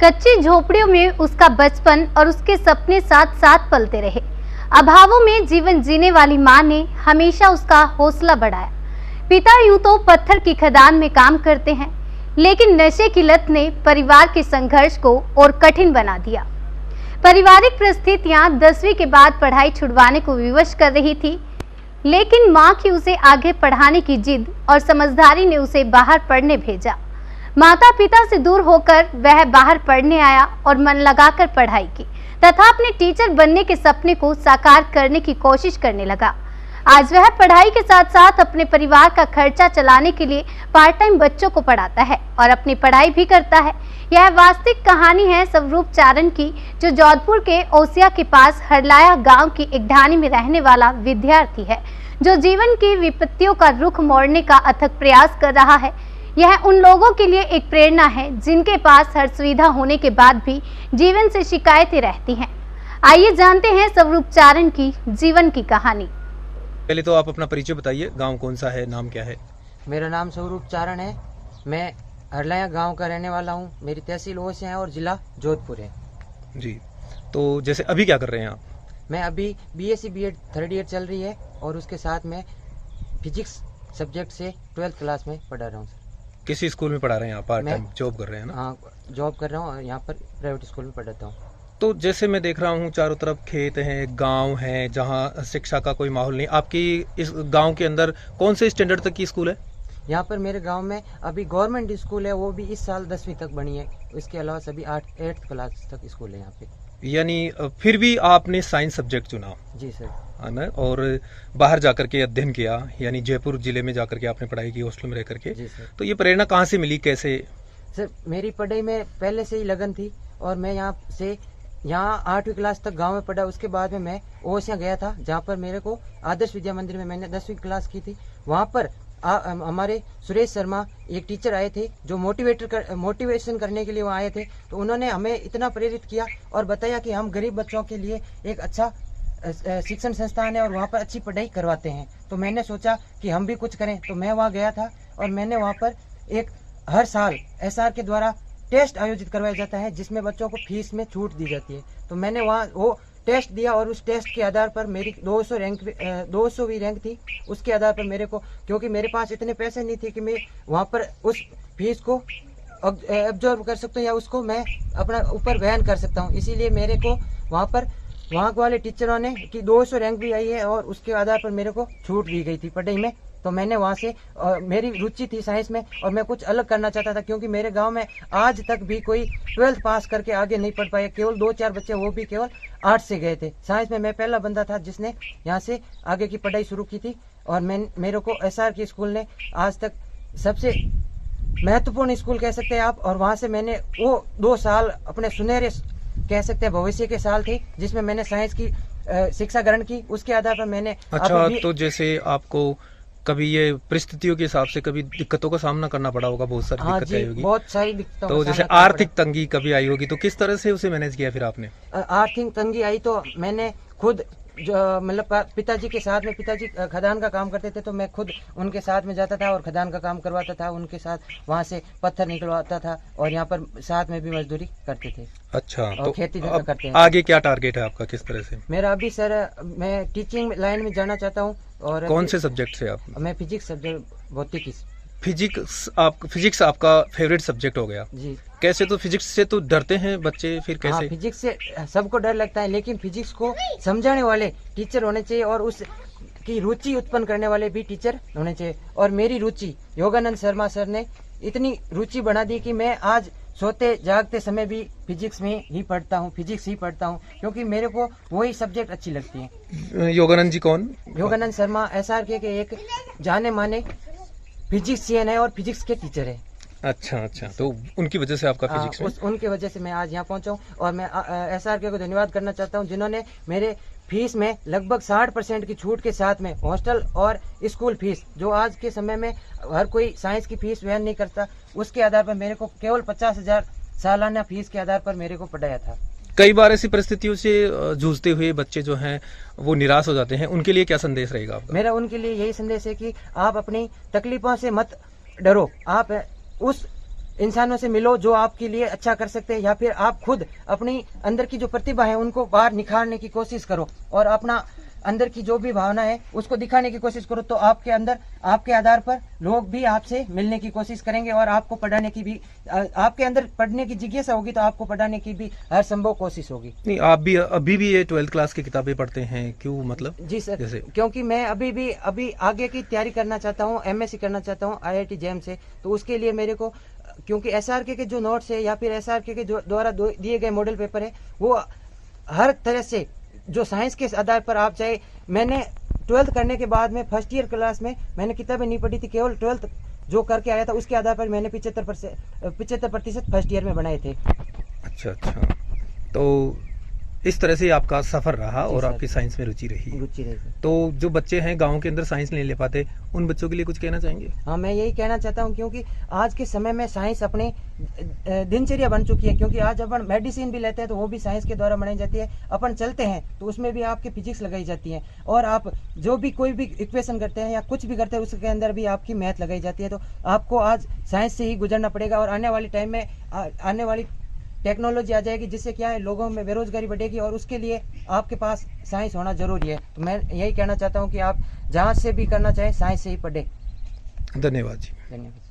कच्ची झोपड़ियों में उसका बचपन और उसके सपने साथ साथ पलते रहे। अभावों में जीवन जीने वाली मां ने हमेशा उसका हौसला बढ़ाया। पिता यूं तो पत्थर की खदान में काम करते हैं, लेकिन नशे की लत ने परिवार के संघर्ष को और कठिन बना दिया। पारिवारिक परिस्थितियां 10वीं के बाद पढ़ाई छुड़वाने को विवश कर रही थी, लेकिन मां की उसे आगे पढ़ाने की जिद और समझदारी ने उसे बाहर पढ़ने भेजा। माता पिता से दूर होकर वह बाहर पढ़ने आया और मन लगाकर पढ़ाई की तथा अपने टीचर बनने के सपने को साकार करने की कोशिश करने लगा। आज वह पढ़ाई के साथ साथ अपने परिवार का खर्चा चलाने के लिए पार्ट टाइम बच्चों को पढ़ाता है और अपनी पढ़ाई भी करता है। यह वास्तविक कहानी है स्वरूप चारण की, जो जोधपुर के ओसिया के पास हरलाया गांव की एक ढाणी में रहने वाला विद्यार्थी है, जो जीवन की विपत्तियों का रुख मोड़ने का अथक प्रयास कर रहा है। यह उन लोगों के लिए एक प्रेरणा है जिनके पास हर सुविधा होने के बाद भी जीवन से शिकायतें रहती हैं। आइए जानते हैं स्वरूप चारण की जीवन की कहानी। पहले तो आप अपना परिचय बताइए, गांव कौन सा है, नाम क्या है? मेरा नाम स्वरूप चारण है। मैं हरलाया गांव का रहने वाला हूं। मेरी तहसील ओसिया है और जिला जोधपुर है। जी, तो जैसे अभी क्या कर रहे हैं आप? मैं अभी बीएससी बीएड 3rd ईयर चल रही है और उसके साथ में फिजिक्स सब्जेक्ट से 12th क्लास में पढ़ा रहा हूँ। किसी स्कूल में पढ़ा रहे हैं आप? पार्ट टाइम जॉब कर रहे हैं ना? हाँ, जॉब कर रहा हूँ और यहाँ पर प्राइवेट स्कूल में पढ़ाता हूँ। तो जैसे मैं देख रहा हूँ चारों तरफ खेत हैं, गांव है, जहाँ शिक्षा का कोई माहौल नहीं। आपकी इस गांव के अंदर कौन से स्टैंडर्ड तक की स्कूल है? यहाँ पर मेरे गांव में अभी गवर्नमेंट स्कूल है, वो भी इस साल 10वीं तक बनी है। इसके अलावा सभी 8th क्लास तक स्कूल है यहाँ पे। यानी फिर भी आपने साइंस सब्जेक्ट चुना? जी सर। है ना? और बाहर जाकर के अध्ययन किया, यानी जयपुर जिले में जाकर के आपने पढ़ाई की हॉस्टल में रह करके। जी सर। तो ये प्रेरणा कहाँ से मिली, कैसे? सर, मेरी पढ़ाई में पहले से ही लगन थी और मैं यहाँ 8वीं क्लास तक गांव में पढ़ा। उसके बाद में मैं ओसिया गया था, जहाँ पर मेरे को आदर्श विद्या मंदिर में मैंने 10वीं क्लास की थी। वहाँ पर हमारे सुरेश शर्मा एक टीचर आए थे, जो मोटिवेशन करने के लिए वहाँ आए थे। तो उन्होंने हमें इतना प्रेरित किया और बताया कि हम गरीब बच्चों के लिए एक अच्छा शिक्षण संस्थान है और वहाँ पर अच्छी पढ़ाई करवाते हैं। तो मैंने सोचा कि हम भी कुछ करें। तो मैं वहाँ गया था और मैंने वहाँ पर हर साल SR के द्वारा टेस्ट आयोजित करवाया जाता है, जिसमें बच्चों को फीस में छूट दी जाती है। तो मैंने वहाँ वो टेस्ट दिया और उस टेस्ट के आधार पर मेरी 200वीं रैंक थी। उसके आधार पर मेरे को, क्योंकि मेरे पास इतने पैसे नहीं थे कि मैं वहाँ पर उस फीस को एब्जॉर्ब कर सकता हूँ या उसको मैं अपना ऊपर बयान कर सकता हूँ, इसीलिए मेरे को वहाँ वाले टीचरों ने कि 200 रैंक भी आई है और उसके आधार पर मेरे को छूट दी गई थी पढ़ाई में। तो मैंने वहाँ से मेरी रुचि थी साइंस में और मैं कुछ अलग करना चाहता था, क्योंकि मेरे गांव में आज तक भी कोई 12th पास करके आगे नहीं पढ़ पाए। केवल 2-4 बच्चे, वो भी केवल आर्ट्स से गए थे। साइंस में मैं पहला बंदा था जिसने यहाँ से आगे की पढ़ाई शुरू की थी। और मेरे को SR के स्कूल ने आज तक सबसे महत्वपूर्ण स्कूल कह सकते हैं आप। और वहाँ से मैंने वो 2 साल अपने सुनहरे कह सकते हैं भविष्य के साल थे, जिसमें मैंने साइंस की शिक्षा ग्रहण की। उसके आधार पर मैंने तो जैसे आपको कभी ये परिस्थितियों के हिसाब से कभी दिक्कतों का सामना करना पड़ा होगा, बहुत सारी दिक्कतें आई होगी। बहुत सारी दिक्कतों। तो जैसे आर्थिक तंगी कभी आई होगी, तो किस तरह से उसे मैनेज किया फिर आपने? आर्थिक तंगी आई तो मैंने खुद, जो मतलब पिताजी के साथ में, पिताजी खदान का काम करते थे, तो मैं खुद उनके साथ में जाता था और खदान का काम करवाता था उनके साथ। वहाँ से पत्थर निकलवाता था और यहाँ पर साथ में भी मजदूरी करते थे। अच्छा, और तो खेती करते हैं। आगे क्या टारगेट है आपका, किस तरह से? मेरा अभी सर, मैं टीचिंग लाइन में जाना चाहता हूँ। और कौन से सब्जेक्ट से आप? मैं फिजिक्स सब्जेक्ट, भौतिकी। फिजिक्स आपका फेवरेट सब्जेक्ट हो गया जी। कैसे? तो फिजिक्स से तो डरते हैं बच्चे, फिर कैसे? फिजिक्स से सबको डर लगता है, लेकिन फिजिक्स को समझाने वाले टीचर होने चाहिए और उस की रुचि उत्पन्न करने वाले भी टीचर होने चाहिए। और मेरी रुचि योगानंद शर्मा सर ने इतनी रुचि बना दी कि मैं आज सोते जागते समय भी फिजिक्स में ही पढ़ता हूँ, फिजिक्स ही पढ़ता हूँ, क्योंकि मेरे को वही सब्जेक्ट अच्छी लगती है। योगानंद जी कौन? योगानंद शर्मा SR के एक जाने माने फिजिक्सियन है और फिजिक्स के टीचर है। अच्छा, तो उनकी वजह से आपका फिजिक्स में? उनकी वजह से मैं आज यहाँ पहुँचा हूँ। और मैं SR को धन्यवाद करना चाहता हूँ, जिन्होंने मेरे फीस में लगभग 60% की छूट के साथ में हॉस्टल और स्कूल फीस, जो आज के समय में हर कोई साइंस की फीस वहन नहीं करता, उसके आधार पर मेरे को केवल 50,000 सालाना फीस के आधार पर मेरे को पढ़ाया था। कई बार ऐसी परिस्थितियों से जूझते हुए बच्चे जो हैं वो निराश हो जाते हैं, उनके लिए क्या संदेश रहेगा आपका? मेरा उनके लिए यही संदेश है कि आप अपनी तकलीफों से मत डरो। आप उस इंसानों से मिलो जो आपके लिए अच्छा कर सकते हैं, या फिर आप खुद अपनी अंदर की जो प्रतिभा है उनको बाहर निखारने की कोशिश करो और अपना अंदर की जो भी भावना है उसको दिखाने की कोशिश करो। तो आपके अंदर, आपके आधार पर लोग भी आपसे मिलने की कोशिश करेंगे और आपको पढ़ाने की भी, आपके अंदर पढ़ने की जिज्ञासा होगी तो आपको पढ़ाने की भी हर संभव कोशिश होगी। नहीं, आप भी अभी भी ये 12th क्लास की किताबें पढ़ते हैं क्यों, मतलब? जी सर, जैसे क्योंकि मैं अभी आगे की तैयारी करना चाहता हूँ, एमएससी करना चाहता हूँ IIT जैम से। तो उसके लिए मेरे को, क्योंकि SRK के जो नोट्स है या फिर SRK के जो द्वारा दिए गए मॉडल पेपर है वो हर तरह से जो साइंस के आधार पर आप चाहे, मैंने 12th करने के बाद में फर्स्ट ईयर क्लास में मैंने किताबें नहीं पढ़ी थी, केवल 12th जो करके आया था उसके आधार पर मैंने 75% फर्स्ट ईयर में बनाए थे। अच्छा, तो इस तरह से आपका सफर रहा जी और सर। आपकी साइंस में रुचि रही। रुचि रही सर। तो जो बच्चे हैं गांव के अंदर साइंस नहीं ले पाते, उन बच्चों के लिए कुछ कहना चाहेंगे? हाँ, मैं यही कहना चाहता हूँ, क्योंकि आज के समय में साइंस अपने दिनचर्या बन चुकी है। क्योंकि आज अपन मेडिसिन भी लेते हैं तो वो भी साइंस के द्वारा बनाई जाती है। अपन चलते हैं तो उसमें भी आपकी फिजिक्स लगाई जाती है, और आप जो भी कोई भी इक्वेशन करते हैं या कुछ भी करते हैं उसके अंदर भी आपकी मैथ लगाई जाती है। तो आपको आज साइंस से ही गुजरना पड़ेगा, और आने वाले टाइम में आने वाली टेक्नोलॉजी आ जाएगी जिससे क्या है, लोगों में बेरोजगारी बढ़ेगी, और उसके लिए आपके पास साइंस होना जरूरी है। तो मैं यही कहना चाहता हूँ कि आप जहाँ से भी करना चाहें साइंस से ही पढ़ें। धन्यवाद जी। धन्यवाद।